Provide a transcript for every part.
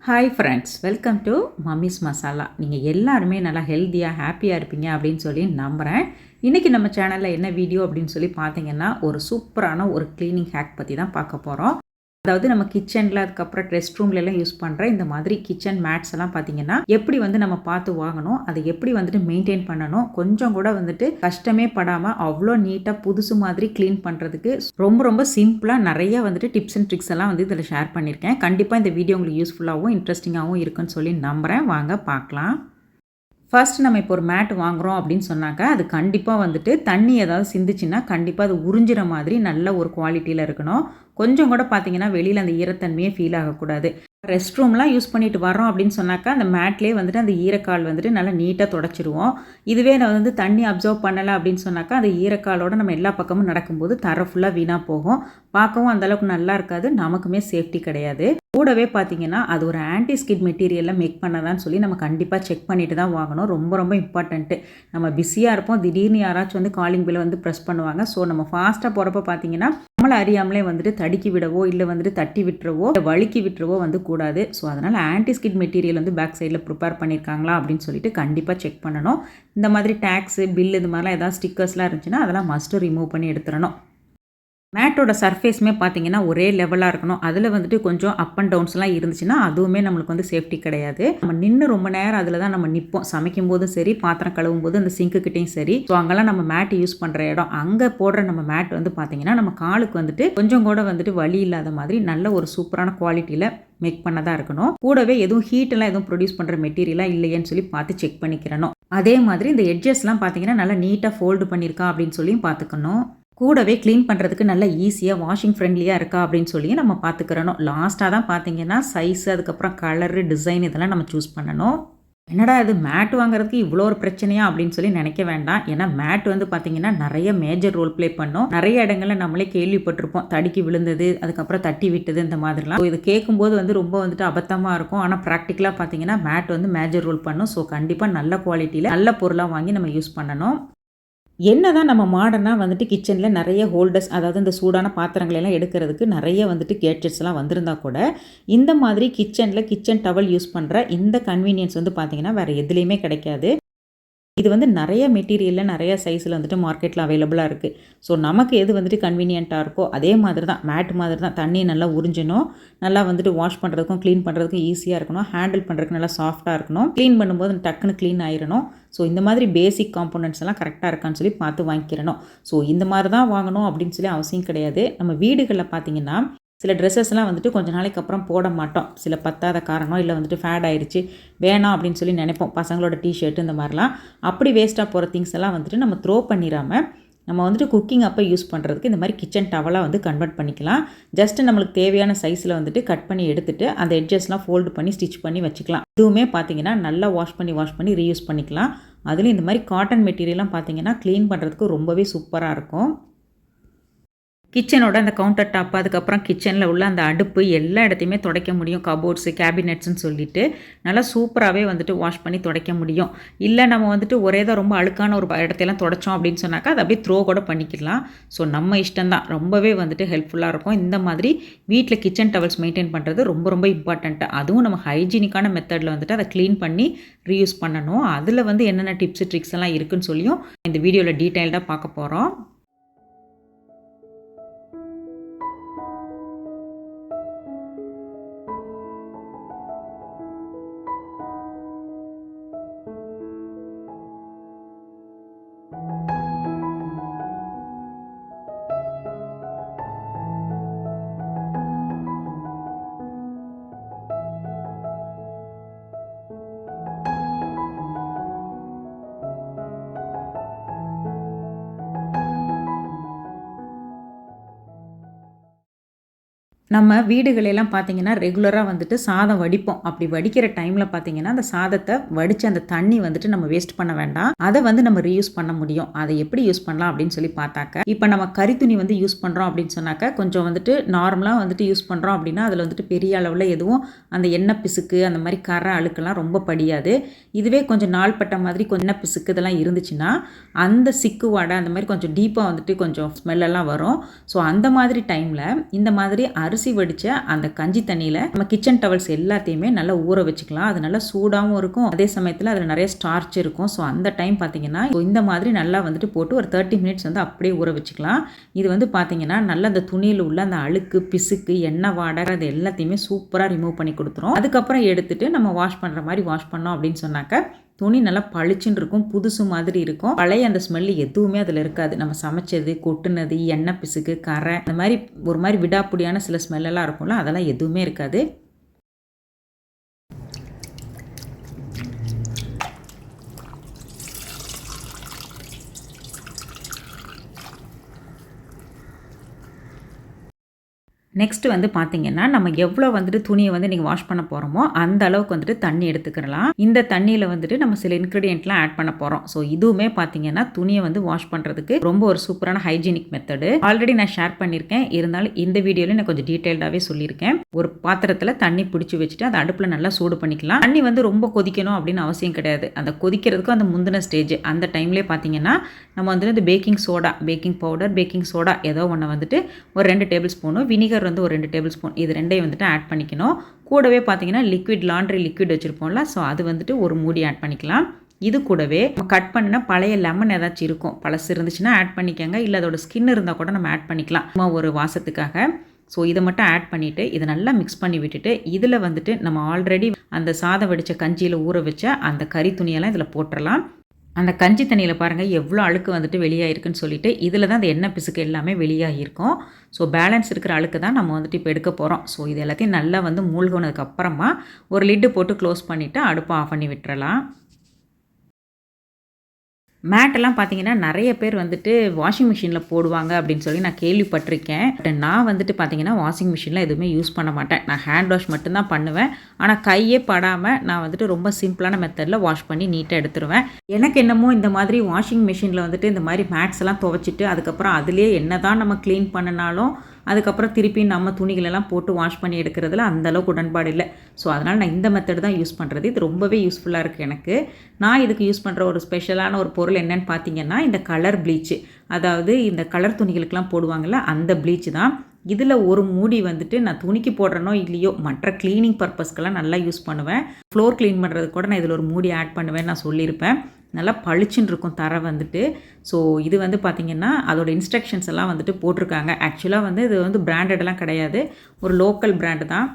Hi friends, welcome to mummy's masala. நீங்கள் எல்லாருமே நல்லா ஹெல்த்தியாக ஹாப்பியாக இருப்பீங்க அப்படின்னு சொல்லி நம்புகிறேன். இன்றைக்கி நம்ம சேனலில் என்ன வீடியோ அப்படின்னு சொல்லி பார்த்தீங்கன்னா, ஒரு சூப்பரான ஒரு க்ளீனிங் ஹேக் பற்றி தான் பார்க்க போகிறோம். அதாவது நம்ம கிச்சனில் அதுக்கப்புறம் ரெஸ்ட் ரூம்லலாம் யூஸ் பண்ணுற இந்த மாதிரி கிச்சன் மேட்ஸ் எல்லாம் பார்த்தீங்கன்னா எப்படி நம்ம பார்த்து வாங்கணும், அதை எப்படி மெயின்டைன் பண்ணணும், கொஞ்சம் கூட கஷ்டமே படாமல் அவ்வளோ நீட்டாக புதுசு மாதிரி க்ளீன் பண்ணுறதுக்கு ரொம்ப ரொம்ப சிம்பிளாக நிறைய டிப்ஸ் அண்ட் ட்ரிக்ஸ் எல்லாம் இதில் ஷேர் பண்ணியிருக்கேன். கண்டிப்பாக இந்த வீடியோ உங்களுக்கு யூஸ்ஃபுல்லாகவும் இன்ட்ரெஸ்டிங்காகவும் இருக்குன்னு சொல்லி நம்புகிறேன். வாங்க பார்க்கலாம். ஃபர்ஸ்ட் நம்ம இப்போ ஒரு மேட் வாங்குகிறோம் அப்படின்னு சொன்னாக்கா அது கண்டிப்பாக தண்ணி ஏதாவது சிந்துச்சுன்னா கண்டிப்பாக அது உறிஞ்சிற மாதிரி நல்ல ஒரு குவாலிட்டியில் இருக்கணும். கொஞ்சம் கூட பார்த்தீங்கன்னா வெளியில் அந்த ஈரத்தன்மையே ஃபீல் ஆகக்கூடாது. ரெஸ்ட் ரூம்லாம் யூஸ் பண்ணிட்டு வரோம் அப்படின்னு சொன்னாக்கா அந்த மேட்லேயே அந்த ஈரக்கால் நல்லா நீட்டாக தொடச்சிடுவோம். இதுவே நான் தண்ணி அப்சர்வ் பண்ணலை அப்படின்னு சொன்னாக்கா அந்த ஈரக்காலோட நம்ம எல்லா பக்கமும் நடக்கும்போது தர ஃபுல்லாக வீணாக போகும். பார்க்கவும் அந்தளவுக்கு நல்லா இருக்காது, நமக்குமே சேஃப்டி கிடையாது. கூடவே பார்த்தீங்கன்னா அது ஒரு ஆன்டி ஸ்கிட் மெட்டீரியலில் மேக் பண்ணதான்னு சொல்லி நம்ம கண்டிப்பாக செக் பண்ணிட்டு தான் வாங்கணும். ரொம்ப ரொம்ப இம்பார்ட்டண்ட்டு. நம்ம பிஸியாக இருப்போம், திடீர்னு யாராச்சும் காலிங் பில்லை ப்ரெஸ் பண்ணுவாங்க. ஸோ நம்ம ஃபாஸ்ட்டாக போகிறப்ப பார்த்தீங்கன்னா நம்மளை அறியாமலே தடுக்கி விடவோ இல்லை தட்டி விட்டுறவோ வழுக்கி விட்டுறவோ கூடாது. ஸோ அதனால் ஆன்டி ஸ்கிட் மெட்டீரியல் பேக் சைடில் ப்ரிப்பேர் பண்ணியிருக்காங்களா அப்படின்னு சொல்லிட்டு கண்டிப்பாக செக் பண்ணணும். இந்த மாதிரி டேக்ஸு பில் இது மாதிரிலாம் ஏதாவது ஸ்டிக்கர்ஸ்லாம் இருந்துச்சுன்னா அதெல்லாம் மஸ்ட்டு ரிமூவ் பண்ணி எடுத்துடணும். மேட்டோட சர்ஃபேஸுமே பார்த்தீங்கன்னா ஒரே லெவலாக இருக்கணும். அதில் கொஞ்சம் அப் அண்ட் டவுன்ஸ்லாம் இருந்துச்சுன்னா அதுவுமே நம்மளுக்கு சேஃப்டி கிடையாது. நம்ம நின்று ரொம்ப நேரம் அதில் தான் நம்ம நிற்போம். சமைக்கும் போதும் சரி, பாத்திரம் கழுவும் போது அந்த சிங்க்குக்கிட்டையும் சரி. ஸோ அங்கெல்லாம் நம்ம மேட் யூஸ் பண்ணுற இடம், அங்கே போடுற நம்ம மேட் பார்த்தீங்கன்னா நம்ம காலுக்கு கொஞ்சம் கூட வலி இல்லாத மாதிரி நல்ல ஒரு சூப்பரான குவாலிட்டியில் மேக் பண்ணதாக இருக்கணும். கூடவே எதுவும் ஹீட்டெல்லாம் எதுவும் ப்ரொடியூஸ் பண்ணுற மெட்டீரியலாக இல்லையேன்னு சொல்லி பார்த்து செக் பண்ணிக்கிறணும். அதே மாதிரி இந்த எட்ஜஸ்லாம் பார்த்தீங்கன்னா நல்லா நீட்டாக ஃபோல்டு பண்ணியிருக்கா அப்படின்னு சொல்லியும் பார்த்துக்கணும். கூடவே க்ளீன் பண்ணுறதுக்கு நல்லா ஈஸியாக வாஷிங் ஃப்ரெண்ட்லியாக இருக்கா அப்படின்னு சொல்லி நம்ம பார்த்துக்கிறணும். லாஸ்ட்டாக தான் பார்த்தீங்கன்னா சைஸு, அதுக்கப்புறம் கலரு, டிசைன் இதெல்லாம் நம்ம சூஸ் பண்ணணும். என்னடா இது மேட் வாங்குறதுக்கு இவ்வளோ ஒரு பிரச்சனையா அப்படின்னு சொல்லி நினைக்க வேண்டாம். ஏன்னா மேட் பார்த்தீங்கன்னா நிறைய மேஜர் ரோல் ப்ளே பண்ணும். நிறைய இடங்களில் நம்மளே கேள்விப்பட்டிருப்போம், தடுக்கி விழுந்தது, அதுக்கப்புறம் தட்டி விட்டது, இந்த மாதிரிலாம். இது கேட்கும்போது ரொம்ப அபத்தமாக இருக்கும். ஆனால் ப்ராக்டிக்கலாக பார்த்தீங்கன்னா மேட் மேஜர் ரோல் பண்ணும். ஸோ கண்டிப்பாக நல்ல குவாலிட்டியில் நல்ல பொருளாக வாங்கி நம்ம யூஸ் பண்ணணும். என்ன தான் நம்ம மாடர்னாக கிச்சனில் நிறைய ஹோல்டர்ஸ், அதாவது இந்த சூடான பாத்திரங்களெல்லாம் எடுக்கிறதுக்கு நிறைய கேட்ஜெட்ஸ்லாம் வந்திருந்தா கூட இந்த மாதிரி கிச்சன் டவல் யூஸ் பண்ணுற இந்த கன்வீனியன்ஸ் பார்த்திங்கன்னா வேறு எதுலேயுமே கிடைக்காது. இது நிறைய மெட்டீரியலில் நிறைய சைஸில் மார்க்கெட்டில் அவைலபிளாக இருக்குது. ஸோ நமக்கு எது கன்வீனியண்ட்டாக இருக்கோ அதே மாதிரி தான் மேட் மாதிரி தான் தண்ணி நல்லா உறிஞ்சணும், நல்லா வாஷ் பண்ணுறதுக்கும் க்ளீன் பண்ணுறதுக்கும் ஈஸியாக இருக்கணும், ஹேண்டில் பண்ணுறதுக்கு நல்லா சாஃப்ட்டாக இருக்கணும், க்ளீன் பண்ணும்போது டக்குன்னு க்ளீன் ஆயிடணும். ஸோ இந்த மாதிரி பேசிக் காம்போனன்ட்ஸ் எல்லாம் கரெக்டாக இருக்கான்னு சொல்லி பார்த்து வாங்கிக்கிறணும். ஸோ இந்த மாதிரி தான் வாங்கணும் அப்படின்னு சொல்லி அவசியம் கிடையாது. நம்ம வீடுகளில் பார்த்திங்கன்னா சில ட்ரெஸ்ஸஸ்லாம் கொஞ்சம் நாளைக்கு அப்புறம் போட மாட்டோம். சில பத்தாத காரணம் இல்லை ஃபேட் ஆயிடுச்சு வேணாம் அப்படின்னு சொல்லி நினைப்போம். பசங்களோட டிஷர்ட் இந்த மாதிரிலாம் அப்படி வேஸ்ட்டாக போகிற திங்ஸ் எல்லாம் நம்ம த்ரோ பண்ணிடாமல் நம்ம குக்கிங் அப்போ யூஸ் பண்ணுறதுக்கு இந்த மாதிரி கிச்சன் டவலாக கன்வெர்ட் பண்ணிக்கலாம். ஜஸ்ட்டு நம்மளுக்கு தேவையான சைஸில் கட் பண்ணி எடுத்துகிட்டு அந்த எட்ஜஸ்லாம் ஃபோல்டு பண்ணி ஸ்டிச் பண்ணி வச்சுக்கலாம். இதுவுமே பார்த்தீங்கன்னா நல்லா வாஷ் பண்ணி ரீயூஸ் பண்ணிக்கலாம். அதுலேயும் இந்த மாதிரி காட்டன் மெட்டீரியல்லாம் பார்த்தீங்கன்னா க்ளீன் பண்ணுறதுக்கு ரொம்பவே சூப்பராக இருக்கும். கிச்சனோட அந்த கவுண்டர் டாப், அதுக்கப்புறம் கிச்சனில் உள்ள அந்த அடுப்பு எல்லா இடத்தையுமே துடைக்க முடியும். கபோர்ட்ஸு, கேபினெட்ஸ்ன்னு சொல்லிட்டு நல்லா சூப்பராகவே வாஷ் பண்ணி துடைக்க முடியும். இல்லை நம்ம ஒரே தான் ரொம்ப அழுக்கான ஒரு இடத்தையெல்லாம் துடைச்சோம் அப்படின்னு சொன்னாக்கா அதை அப்படியே த்ரோ கூட பண்ணிக்கலாம். ஸோ நம்ம இஷ்டம்தான், ரொம்பவே ஹெல்ப்ஃபுல்லாக இருக்கும். இந்த மாதிரி வீட்டில் கிச்சன் டவல்ஸ் மெயின்டைன் பண்ணுறது ரொம்ப ரொம்ப இம்பார்ட்டண்ட்டு. அதுவும் நம்ம ஹைஜீனிக்கான மெத்தடில் அதை க்ளீன் பண்ணி ரீயூஸ் பண்ணணும். அதில் என்னென்ன டிப்ஸு ட்ரிக்ஸ் எல்லாம் இருக்குன்னு சொல்லியும் இந்த வீடியோவில் டீட்டெயில்டாக பார்க்க போகிறோம். நம்ம வீடுகளெல்லாம் பார்த்தீங்கன்னா ரெகுலராக சாதம் வடிப்போம். அப்படி வடிக்கிற டைமில் பார்த்தீங்கன்னா அந்த சாதத்தை வடித்து அந்த தண்ணி நம்ம வேஸ்ட் பண்ண வேண்டாம். அதை நம்ம ரீயூஸ் பண்ண முடியும். அதை எப்படி யூஸ் பண்ணலாம் அப்படின்னு சொல்லி பார்த்தாக்க, இப்போ நம்ம கறித்துணி யூஸ் பண்ணுறோம் அப்படின்னு சொன்னாக்க கொஞ்சம் நார்மலாக யூஸ் பண்ணுறோம் அப்படின்னா அதில் பெரிய அளவில் எதுவும் அந்த எண்ணெய் பிசுக்கு அந்த மாதிரி கரை அழுக்கெல்லாம் ரொம்ப படியாது. இதுவே கொஞ்சம் நாள்பட்ட மாதிரி கொஞ்சம் பிசுக்கு இதெல்லாம் இருந்துச்சுன்னா அந்த சிக்கு வாடை அந்த மாதிரி கொஞ்சம் டீப்பாக கொஞ்சம் ஸ்மெல்லெல்லாம் வரும். ஸோ அந்த மாதிரி டைமில் இந்த மாதிரி அரிசி வடித்த அந்த கஞ்சி தண்ணியில் நம்ம கிச்சன் டவல்ஸ் எல்லாத்தையுமே நல்லா ஊற வச்சுக்கலாம். அது நல்லா சூடாகவும் இருக்கும், அதே சமயத்தில் அதில் நிறைய ஸ்டார்ச் இருக்கும். ஸோ அந்த டைம் பார்த்தீங்கன்னா இந்த மாதிரி நல்லா வந்துட்டு போட்டு ஒரு 30 மினிட்ஸ் வந்து அப்படியே ஊற வச்சுக்கலாம். இது வந்து பார்த்தீங்கன்னா நல்லா அந்த துணியில் உள்ள அந்த அழுக்கு, பிசுக்கு, எண்ணெய் வாடை அது எல்லாத்தையுமே சூப்பராக ரிமூவ் பண்ணி கொடுத்துரும். அதுக்கப்புறம் எடுத்துட்டு நம்ம வாஷ் பண்ணுற மாதிரி வாஷ் பண்ணோம் அப்படின்னு சொன்னாக்க துணி நல்லா பளிச்சுன்னு இருக்கும், புதுசு மாதிரி இருக்கும். பழைய அந்த ஸ்மெல்லு எதுவுமே அதில் இருக்காது. நம்ம சமைச்சது, கொட்டுனது, எண்ணெய் பிசுக்கு, கரை, அந்த மாதிரி ஒரு மாதிரி விடாப்புடியான சில ஸ்மெல்லெல்லாம் இருக்கும்ல, அதெல்லாம் எதுவுமே இருக்காது. நெக்ஸ்ட்டு வந்து பார்த்தீங்கன்னா, நம்ம எவ்வளோ வந்துட்டு துணியை வந்து நீங்கள் வாஷ் பண்ண போகிறோமோ அந்த அளவுக்கு வந்துட்டு தண்ணி எடுத்துக்கிறலாம். இந்த தண்ணியில் வந்துட்டு நம்ம சில இன்க்ரீடியன்ட்லாம் ஆட் பண்ண போகிறோம். ஸோ இதுவுமே பார்த்தீங்கன்னா துணியை வந்து வாஷ் பண்ணுறதுக்கு ரொம்ப ஒரு சூப்பரான ஹைஜீனிக் மெத்தடு. ஆல்ரெடி நான் ஷேர் பண்ணியிருக்கேன், இருந்தாலும் இந்த வீடியோவில் நான் கொஞ்சம் டீட்டெயில்டாகவே சொல்லியிருக்கேன். ஒரு பாத்திரத்தில் தண்ணி பிடிச்சி வச்சுட்டு அதை அடுப்பில் நல்லா சூடு பண்ணிக்கலாம். தண்ணி வந்து ரொம்ப கொதிக்கணும் அப்படின்னு அவசியம் கிடையாது. அந்த கொதிக்கிறதுக்கும் அந்த முந்தின ஸ்டேஜ் அந்த டைம்லேயே பார்த்தீங்கன்னா நம்ம வந்துட்டு இந்த baking soda, baking powder, baking soda ஏதோ ஒன்று வந்துட்டு ஒரு 2 டேபிள் ஸ்பூனு, வினிகர் வந்து ஒரு 2 டேபிள் ஸ்பூன், இது ரெண்டையும் வந்துட்டு ஆட் பண்ணிக்கணும். கூடவே பார்த்தீங்கன்னா லிக்விட் லாண்ட்ரி லிக்விட் வச்சுருப்போம்ல, ஸோ அது வந்துட்டு ஒரு மூடி ஆட் பண்ணிக்கலாம். இது கூடவே நம்ம கட் பண்ணினா பழைய லெமன் ஏதாச்சும் இருக்கும், பழசு இருந்துச்சுன்னா ஆட் பண்ணிக்கோங்க, இல்லை அதோட ஸ்கின் இருந்தால் கூட நம்ம ஆட் பண்ணிக்கலாம் சும்மா ஒரு வாசத்துக்காக. ஸோ இதை மட்டும் ஆட் பண்ணிவிட்டு இதை நல்லா மிக்ஸ் பண்ணி விட்டுட்டு இதில் வந்துட்டு நம்ம ஆல்ரெடி அந்த சாதம் வடித்த கஞ்சியில் ஊற வச்ச அந்த கறி துணியெல்லாம் இதில் போட்டுடலாம். அந்த கஞ்சி தண்ணியில் பாருங்கள் எவ்வளோ அழுக்கு வந்துட்டு வெளியாகிருக்குன்னு சொல்லிட்டு இதில் தான் அந்த எண்ணெய் பிசுக்கு எல்லாமே வெளியாகிருக்கும். ஸோ பேலன்ஸ் இருக்கிற அழுக்கு தான் நம்ம வந்துட்டு இப்போ எடுக்க போகிறோம். ஸோ இது எல்லாத்தையும் நல்லா வந்து மூழ்கினதுக்கு அப்புறமா ஒரு லிட்டு போட்டு க்ளோஸ் பண்ணிவிட்டு அடுப்பை ஆஃப் பண்ணி விட்டுறலாம். மேட்டெல்லாம் பார்த்தீங்கன்னா நிறைய பேர் வந்துட்டு வாஷிங் மிஷினில் போடுவாங்க அப்படின்னு சொல்லி நான் கேள்விப்பட்டிருக்கேன். பட் நான் வந்துட்டு பார்த்தீங்கன்னா வாஷிங் மிஷினில் எதுவுமே யூஸ் பண்ண மாட்டேன். நான் ஹேண்ட் வாஷ் மட்டும்தான் பண்ணுவேன். ஆனால் கையே படாமல் நான் வந்துட்டு ரொம்ப சிம்பிளான மெத்தடில் வாஷ் பண்ணி நீட்டாக எடுத்துருவேன். எனக்கு என்னமோ இந்த மாதிரி வாஷிங் மிஷினில் வந்துட்டு இந்த மாதிரி மேட்ஸ் எல்லாம் துவைச்சிட்டு அதுக்கப்புறம் அதுலேயே என்ன தான் நம்ம க்ளீன் பண்ணினாலும் அதுக்கப்புறம் திருப்பி நம்ம துணிகளெல்லாம் போட்டு வாஷ் பண்ணி எடுக்கிறதுல அந்தளவுக்கு உடன்பாடு இல்லை. ஸோ அதனால் நான் இந்த மெத்தட் தான் யூஸ் பண்ணுறது. இது ரொம்பவே யூஸ்ஃபுல்லாக இருக்குது எனக்கு. நான் இதுக்கு யூஸ் பண்ணுற ஒரு ஸ்பெஷலான ஒரு பொருள் என்னென்னு பார்த்தீங்கன்னா இந்த கலர் ப்ளீச்சு, அதாவது இந்த கலர் துணிகளுக்கெல்லாம் போடுவாங்கள்ல அந்த ப்ளீச்சு தான். இதில் ஒரு மூடி வந்துட்டு நான் துணிக்கு போடுறனோ இல்லையோ மற்ற க்ளீனிங் பர்பஸ்க்கெல்லாம் நல்லா யூஸ் பண்ணுவேன். ஃப்ளோர் க்ளீன் பண்ணுறது கூட நான் இதில் ஒரு மூடி ஆட் பண்ணுவேன்னு நான் சொல்லியிருப்பேன். நல்லா பளிச்சுன்னு இருக்கும் தரை வந்துட்டு. ஸோ இது வந்து பார்த்திங்கன்னா அதோட இன்ஸ்ட்ரக்ஷன்ஸ் எல்லாம் வந்துட்டு போட்டிருக்காங்க. ஆக்சுவலாக வந்து இது வந்து பிராண்டடெல்லாம் கிடையாது, ஒரு லோக்கல் பிராண்டு தான்.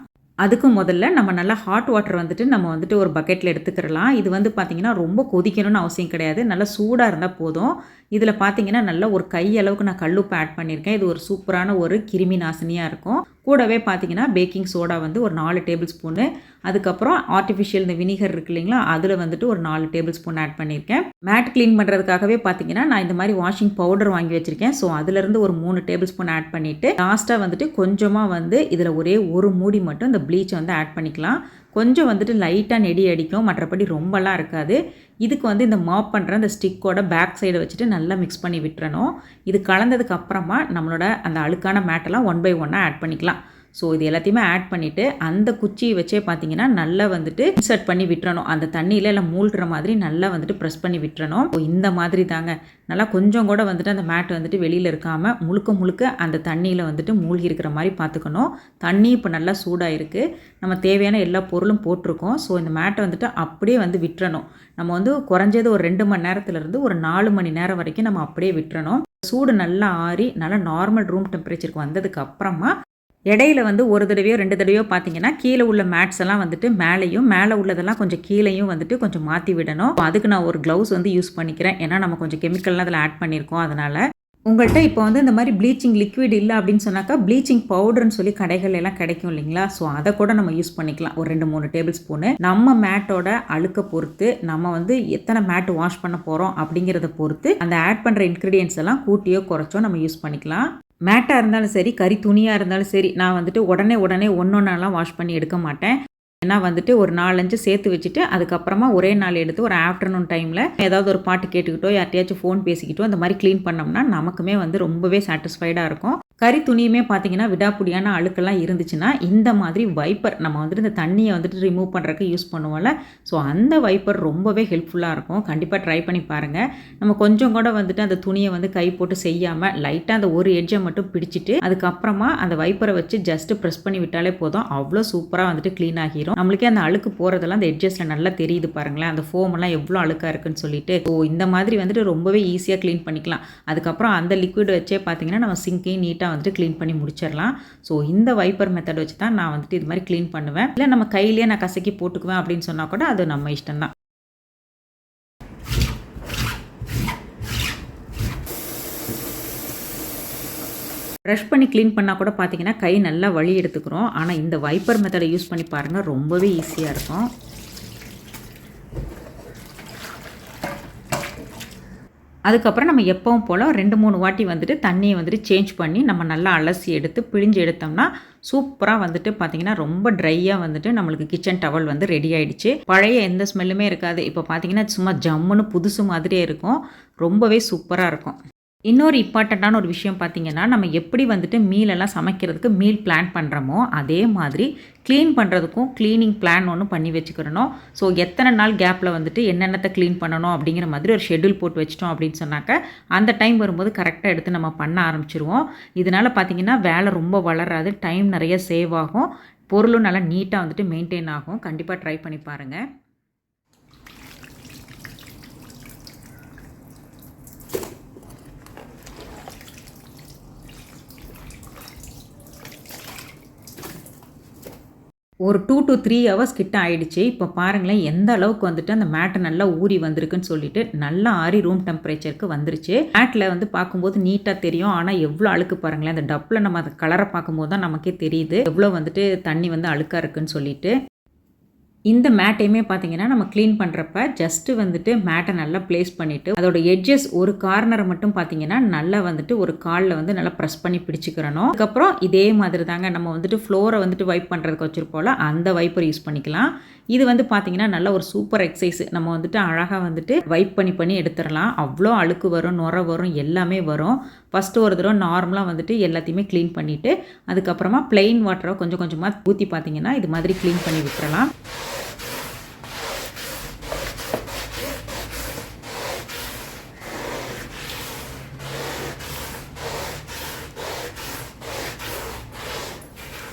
அதுக்கு முதல்ல நம்ம நல்லா ஹாட் வாட்டர் வந்துட்டு நம்ம வந்துட்டு ஒரு பக்கெட்டில் எடுத்துக்கிறலாம். இது வந்து பார்த்திங்கன்னா ரொம்ப கொதிக்கணும்னு அவசியம் கிடையாது, நல்லா சூடாக இருந்தால் போதும். இதில் பார்த்தீங்கன்னா நல்லா ஒரு கை அளவுக்கு நான் கல்லுப்பு ஆட் பண்ணியிருக்கேன். இது ஒரு சூப்பரான ஒரு கிருமி நாசினியாக இருக்கும். கூடவே பார்த்தீங்கன்னா பேக்கிங் சோடா வந்து ஒரு 4 டேபிள் ஸ்பூனு, அதுக்கப்புறம் ஆர்டிஃபிஷியல் இந்த வினிகர் இருக்குது இல்லைங்களா, அதில் வந்துட்டு ஒரு 4 டேபிள் ஸ்பூன் ஆட் பண்ணியிருக்கேன். மேட் க்ளீன் பண்ணுறதுக்காகவே பார்த்தீங்கன்னா நான் இந்த மாதிரி வாஷிங் பவுடர் வாங்கி வச்சுருக்கேன். ஸோ அதிலேருந்து ஒரு 3 டேபிள் ஸ்பூன் ஆட் பண்ணிவிட்டு லாஸ்ட்டாக வந்துட்டு கொஞ்சமாக வந்து இதில் ஒரே ஒரு மூடி மட்டும் இந்த ப்ளீச் வந்து ஆட் பண்ணிக்கலாம். கொஞ்சம் வந்துட்டு லைட்டாக நெடி அடிக்கும், மற்றபடி ரொம்பலாம் இருக்காது. இதுக்கு வந்து இந்த மாப் பண்ணுற அந்த ஸ்டிக்கோட பேக் சைடை வச்சுட்டு நல்லா மிக்ஸ் பண்ணி விட்டுறணும். இது கலந்ததுக்கு அப்புறமா நம்மளோட அந்த அழுக்கான மேட்டெல்லாம் 1 by 1 ஆட் பண்ணிக்கலாம். ஸோ இது எல்லாத்தையுமே ஆட் பண்ணிவிட்டு அந்த குச்சியை வச்சே பார்த்தீங்கன்னா நல்லா வந்துட்டு இன்சர்ட் பண்ணி விட்டுறணும். அந்த தண்ணியில் எல்லாம் மூழ்கிற மாதிரி நல்லா வந்துட்டு ப்ரெஸ் பண்ணி விட்டுறணும். இந்த மாதிரி தாங்க நல்லா கொஞ்சம் கூட வந்துட்டு அந்த மேட் வந்துட்டு வெளியில் இருக்காமல் முழுக்க முழுக்க அந்த தண்ணியில் வந்துட்டு மூழ்கி இருக்கிற மாதிரி பார்த்துக்கணும். தண்ணி இப்போ நல்லா சூடாக இருக்குது, நம்ம தேவையான எல்லா பொருளும் போட்டிருக்கோம். ஸோ இந்த மேட்டை வந்துட்டு அப்படியே வந்து விட்டுறணும். நம்ம வந்து குறைஞ்சது ஒரு 2 மணி நேரத்துலேருந்து ஒரு 4 மணி நேரம் வரைக்கும் நம்ம அப்படியே விட்டுறணும். சூடு நல்லா ஆறி நல்லா நார்மல் ரூம் டெம்பரேச்சருக்கு வந்ததுக்கு அப்புறமா இடையில வந்து ஒரு தடவையோ 2 தடவையோ பார்த்தீங்கன்னா கீழே உள்ள மேட்ஸ் எல்லாம் வந்துட்டு மேலேயும் மேலே உள்ளதெல்லாம் கொஞ்சம் கீழேயும் வந்துட்டு கொஞ்சம் மாற்றி விடணும். அதுக்கு நான் ஒரு க்ளவுஸ் வந்து யூஸ் பண்ணிக்கிறேன், ஏன்னா நம்ம கொஞ்சம் கெமிக்கல்லாம் அதில் ஆட் பண்ணியிருக்கோம். அதனால் உங்கள்கிட்ட இப்போ வந்து இந்த மாதிரி ப்ளீச்சிங் லிக்விட் இல்லை அப்படின்னு சொன்னாக்கா ப்ளீச்சிங் பவுடர்னு சொல்லி கடைகள் எல்லாம் கிடைக்கும் இல்லைங்களா, ஸோ அதை கூட நம்ம யூஸ் பண்ணிக்கலாம். ஒரு 2-3 டேபிள் ஸ்பூனு நம்ம மேட்டோட அழுக்க பொறுத்து நம்ம வந்து எத்தனை மேட் வாஷ் பண்ண போகிறோம் அப்படிங்கிறத பொறுத்து அந்த ஆட் பண்ணுற இன்க்ரீடியன்ஸ் எல்லாம் கூட்டியோ குறைச்சோ நம்ம யூஸ் பண்ணிக்கலாம். மேட்டாக இருந்தாலும் சரி, கறி துணியாக இருந்தாலும் சரி, நான் வந்துட்டு உடனே ஒன்றொன்னெல்லாம் வாஷ் பண்ணி எடுக்க மாட்டேன். ஏன்னா வந்துட்டு ஒரு 4-5 சேர்த்து வச்சுட்டு அதுக்கப்புறமா ஒரே நாள் எடுத்து ஒரு ஆஃப்டர்நூன் டைமில் ஏதாவது ஒரு பாட்டு கேட்டுக்கிட்டோ யார்ட்டையாச்சும் ஃபோன் பேசிக்கிட்டோ அந்த மாதிரி க்ளீன் பண்ணோம்னா நமக்குமே வந்து ரொம்பவே சாட்டிஸ்ஃபைடாக இருக்கும். கறி துணியுமே பார்த்தீங்கன்னா விடாப்புடியான அழுக்கெல்லாம் இருந்துச்சுன்னா இந்த மாதிரி வைப்பர் நம்ம வந்துட்டு இந்த தண்ணியை வந்துட்டு ரிமூவ் பண்ணுறதுக்கு யூஸ் பண்ணுவோம்ல. ஸோ அந்த வைப்பர் ரொம்பவே ஹெல்ப்ஃபுல்லாக இருக்கும். கண்டிப்பாக ட்ரை பண்ணி பாருங்கள். நம்ம கொஞ்சம் கூட வந்துட்டு அந்த துணியை வந்து கை போட்டு செய்யாமல் லைட்டாக அந்த ஒரு எட்ஜை மட்டும் பிடிச்சிட்டு அதுக்கப்புறமா அந்த வைப்பரை வச்சு ஜஸ்ட்டு ப்ரெஸ் பண்ணி விட்டாலே போதும். அவ்வளோ சூப்பராக வந்துட்டு க்ளீன் ஆகிரும். நம்மளுக்கே அந்த அழுக்கு போகிறதெல்லாம் அந்த எட்ஜஸில் நல்லா தெரியுது பாருங்களேன். அந்த ஃபோமெல்லாம் எவ்வளோ அழுக்காக இருக்குன்னு சொல்லிட்டு. ஸோ இந்த மாதிரி வந்துட்டு ரொம்பவே ஈஸியாக க்ளீன் பண்ணிக்கலாம். அதுக்கப்புறம் அந்த லிக்விட் வச்சே பார்த்தீங்கன்னா நம்ம சிங்கையும் நீட்டாக வந்துட்டு க்ளீன் பண்ணி முடிச்சிடலாம். ஸோ இந்த வைப்பர் மெத்தட் வச்சு தான் நான் வந்துட்டு இது மாதிரி க்ளீன் பண்ணுவேன். இல்லை நம்ம கையிலேயே நான் கசக்கி போட்டுக்குவேன் அப்படின்னு சொன்னால் கூட அது நம்ம இஷ்டம் தான். ப்ரஷ் பண்ணி க்ளீன் பண்ணால் கூட பார்த்தீங்கன்னா கை நல்லா வலி எடுத்துக்கிறோம். ஆனால் இந்த வைப்பர் மெத்தடை யூஸ் பண்ணி பாருங்கள், ரொம்பவே ஈஸியாக இருக்கும். அதுக்கப்புறம் நம்ம எப்பவும் போல் 2-3 வாட்டி வந்துட்டு தண்ணியை வந்துட்டு சேஞ்ச் பண்ணி நம்ம நல்லா அலசி எடுத்து பிழிஞ்சு எடுத்தோம்னா சூப்பராக வந்துட்டு பார்த்திங்கன்னா ரொம்ப ட்ரையாக வந்துட்டு நம்மளுக்கு கிச்சன் டவல் வந்து ரெடி ஆகிடுச்சு. பழைய எந்த ஸ்மெல்லுமே இருக்காது. இப்போ பார்த்திங்கன்னா சும்மா ஜம்முன்னு புதுசு மாதிரியே இருக்கும். ரொம்பவே சூப்பராக இருக்கும். இன்னொரு இம்பார்ட்டண்ட்டான ஒரு விஷயம் பார்த்திங்கன்னா, நம்ம எப்படி வந்துட்டு மீலெல்லாம் சமைக்கிறதுக்கு மீல் பிளான் பண்ணுறோமோ அதே மாதிரி க்ளீன் பண்ணுறதுக்கும் க்ளீனிங் பிளான் ஒன்று பண்ணி வச்சுக்கிறணும். ஸோ எத்தனை நாள் கேப்பில் வந்துட்டு என்னென்னத்தை க்ளீன் பண்ணணும் அப்படிங்கிற மாதிரி ஒரு ஷெட்யூல் போட்டு வச்சிட்டோம் அப்படின்னு சொன்னாக்க அந்த டைம் வரும்போது கரெக்டாக எடுத்து நம்ம பண்ண ஆரம்பிச்சிருவோம். இதனால் பார்த்திங்கன்னா வேலை ரொம்ப வளராது, டைம் நிறைய சேவ் ஆகும், பொருளும் நல்லா நீட்டாக வந்துட்டு மெயின்டைன் ஆகும். கண்டிப்பாக ட்ரை பண்ணி பாருங்கள். ஒரு 2 to 3 ஹவர்ஸ் கிட்ட ஆயிடுச்சு. இப்போ பாருங்களேன் எந்த அளவுக்கு வந்துட்டு அந்த மேட்டை நல்லா ஊறி வந்திருக்குன்னு சொல்லிட்டு நல்லா ஆறி ரூம் டெம்பரேச்சருக்கு வந்துருச்சு. மேட்டில் வந்து பார்க்கும்போது நீட்டாக தெரியும். ஆனால் எவ்வளோ அழுக்கு பாருங்களேன். அந்த டப்பில் நம்ம அந்த கலரை பார்க்கும்போது தான் நமக்கே தெரியுது எவ்வளோ வந்துட்டு தண்ணி வந்து அழுக்காக இருக்குன்னு சொல்லிட்டு. இந்த மேட்டையுமே பார்த்தீங்கன்னா நம்ம க்ளீன் பண்ணுறப்ப ஜஸ்ட்டு வந்துட்டு மேட்டை நல்லா ப்ளேஸ் பண்ணிவிட்டு அதோட எட்ஜஸ் ஒரு கார்னரை மட்டும் பார்த்தீங்கன்னா நல்லா வந்துட்டு ஒரு காலில் வந்து நல்லா ப்ரெஸ் பண்ணி பிடிச்சிக்கிறணும். அதுக்கப்புறம் இதே மாதிரி தாங்க நம்ம வந்துட்டு ஃப்ளோரை வந்துட்டு வைப் பண்ணுறதுக்கு வச்சுருப்போம்ல அந்த வைப்பர் யூஸ் பண்ணிக்கலாம். இது வந்து பார்த்தீங்கன்னா நல்ல ஒரு சூப்பர் எக்ஸசைஸ். நம்ம வந்துட்டு அழகாக வந்துட்டு வைப் பண்ணி எடுத்துடலாம். அவ்வளோ அழுக்கு வரும், நுரை வரும், எல்லாமே வரும். ஃபஸ்ட்டு ஒரு தடவை நார்மலாக வந்துட்டு எல்லாத்தையுமே க்ளீன் பண்ணிவிட்டு அதுக்கப்புறமா ப்ளெயின் வாட்டரை கொஞ்சம் கொஞ்சமாக ஊற்றி பார்த்தீங்கன்னா இது மாதிரி க்ளீன் பண்ணி விட்டுறலாம்.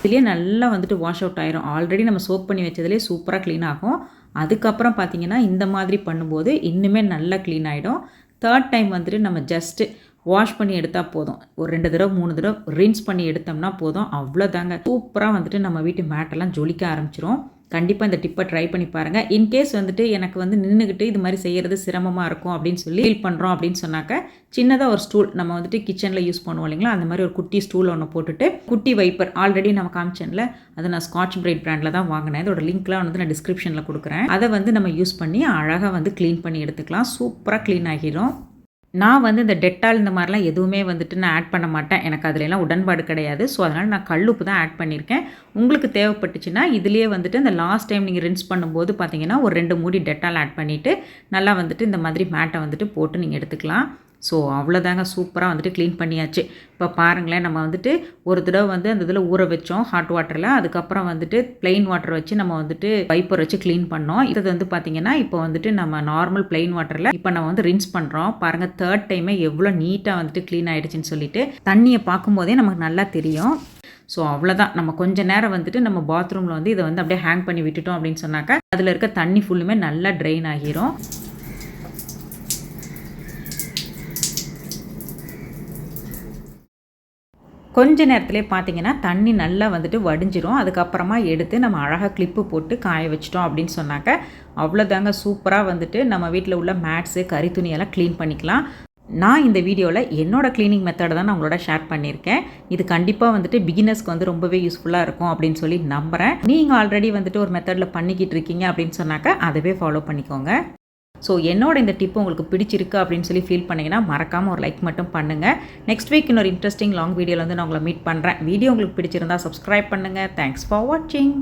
இதுலேயே நல்லா வந்துட்டு வாஷ் அவுட் ஆயிரும். ஆல்ரெடி நம்ம சோக் பண்ணி வச்சதுலேயே சூப்பராக க்ளீன் ஆகும். அதுக்கப்புறம் பார்த்திங்கன்னா இந்த மாதிரி பண்ணும்போது இன்னுமே நல்லா க்ளீன் ஆகிடும். தேர்ட் டைம் வந்துட்டு நம்ம ஜஸ்ட்டு வாஷ் பண்ணி எடுத்தால் போதும். ஒரு 2 தடவை 3 தடவை ரின்ஸ் பண்ணி எடுத்தோம்னா போதும். அவ்வளோதாங்க. சூப்பராக வந்துட்டு நம்ம வீட்டு மேட்டெல்லாம் ஜொலிக்க ஆரம்பிச்சிரும். கண்டிப்பாக இந்த டிப்பை ட்ரை பண்ணி பாருங்கள். இன்கேஸ் வந்துட்டு எனக்கு வந்து நின்றுக்கிட்டு இது மாதிரி செய்கிறது சிரமமாக இருக்கும் அப்படின்னு சொல்லி ஃபீல் பண்ணுறோம் அப்படின்னு சொன்னாக்க சின்னதாக ஒரு ஸ்டூல் நம்ம வந்துட்டு கிச்சனில் யூஸ் பண்ணுவோம் இல்லைங்களா, அந்த மாதிரி ஒரு குட்டி ஸ்டூல் ஒன்று போட்டுட்டு குட்டி வைப்பர் ஆல்ரெடி நம்ம காமிச்சேன்ல, அதை நான் ஸ்காட்ச் பிரைட் பிராண்டில் தான் வாங்கினேன். இதோட லிங்க்லாம் வந்து நான் டிஸ்கிரிப்ஷனில் கொடுக்குறேன். அதை வந்து நம்ம யூஸ் பண்ணி அழகாக வந்து க்ளீன் பண்ணி எடுத்துக்கலாம். சூப்பராக க்ளீன் ஆகிடும். நான் வந்து இந்த டெட்டால் இந்த மாதிரிலாம் எதுவுமே வந்துட்டு நான் ஆட் பண்ண மாட்டேன். எனக்கு அதுலலாம் உடன்பாடு கிடையாது. ஸோ அதனால் நான் கல்லுப்பு தான் ஆட் பண்ணியிருக்கேன். உங்களுக்கு தேவைப்பட்டுச்சுன்னா இதுலேயே வந்துட்டு இந்த லாஸ்ட் டைம் நீங்கள் ரின்ஸ் பண்ணும்போது பார்த்தீங்கன்னா ஒரு 2 மூடி டெட்டால் ஆட் பண்ணிவிட்டு நல்லா வந்துட்டு இந்த மாதிரி மேட்டை வந்துட்டு போட்டு நீங்கள் எடுத்துக்கலாம். ஸோ அவ்வளோதாங்க, சூப்பராக வந்துட்டு க்ளீன் பண்ணியாச்சு. இப்போ பாருங்களேன், நம்ம வந்துட்டு ஒரு தடவை வந்து அந்த இதில் ஊற வச்சோம் ஹாட் வாட்டரில். அதுக்கப்புறம் வந்துட்டு ப்ளெயின் வாட்டர் வச்சு நம்ம வந்துட்டு வைப்பர் வச்சு க்ளீன் பண்ணோம். இது வந்து பார்த்திங்கன்னா இப்போ வந்துட்டு நம்ம நார்மல் ப்ளெயின் வாட்டரில் இப்போ நம்ம வந்து ரின்ஸ் பண்ணுறோம். பாருங்கள், தேர்ட் டைமே எவ்வளோ நீட்டாக வந்துட்டு க்ளீன் ஆகிடுச்சின்னு சொல்லிட்டு தண்ணியை பார்க்கும்போதே நமக்கு நல்லா தெரியும். ஸோ அவ்வளோதான். நம்ம கொஞ்சம் நேரம் வந்துட்டு நம்ம பாத்ரூமில் வந்து இதை வந்து அப்படியே ஹேங் பண்ணி விட்டுட்டோம் அப்படின்னு சொன்னாக்கா அதில் இருக்க தண்ணி ஃபுல்லுமே நல்லா ட்ரெயின் ஆகிரும். கொஞ்ச நேரத்துலேயே பார்த்தீங்கன்னா தண்ணி நல்லா வந்துட்டு வடிஞ்சிரும். அதுக்கப்புறமா எடுத்து நம்ம அழகாக கிளிப்பு போட்டு காய வச்சிட்டோம் அப்படின்னு சொன்னாக்க அவ்வளோதாங்க, சூப்பராக வந்துட்டு நம்ம வீட்டில் உள்ள மேட்ஸு கறி துணியெல்லாம் க்ளீன் பண்ணிக்கலாம். நான் இந்த வீடியோவில் என்னோடய க்ளீனிங் மெத்தடை தான் நான் உங்களோட ஷேர் பண்ணியிருக்கேன். இது கண்டிப்பாக வந்துட்டு பிகினர்ஸ்க்கு வந்து ரொம்பவே யூஸ்ஃபுல்லாக இருக்கும் அப்படின்னு சொல்லி நம்புகிறேன். நீங்கள் ஆல்ரெடி வந்துட்டு ஒரு மெத்தடில் பண்ணிக்கிட்டு இருக்கீங்க அப்படின்னு சொன்னாக்க அதவே ஃபாலோ பண்ணிக்கோங்க. ஸோ என்னோட இந்த டிப்பு உங்களுக்கு பிடிச்சிருக்கு அப்படின்னு சொல்லி ஃபீல் பண்ணிங்கன்னா மறக்காமல் ஒரு லைக் மட்டும் பண்ணுங்கள். நெக்ஸ்ட் வீக் இன்னொரு இன்ட்ரெஸ்டிங் லாங் வீடியோவில் வந்து நான் உங்களை மீட் பண்ணுறேன். வீடியோ உங்களுக்கு பிடிச்சிருந்தா சப்ஸ்கிரைப் பண்ணுங்கள். தேங்க்ஸ் ஃபார் வாட்சிங்.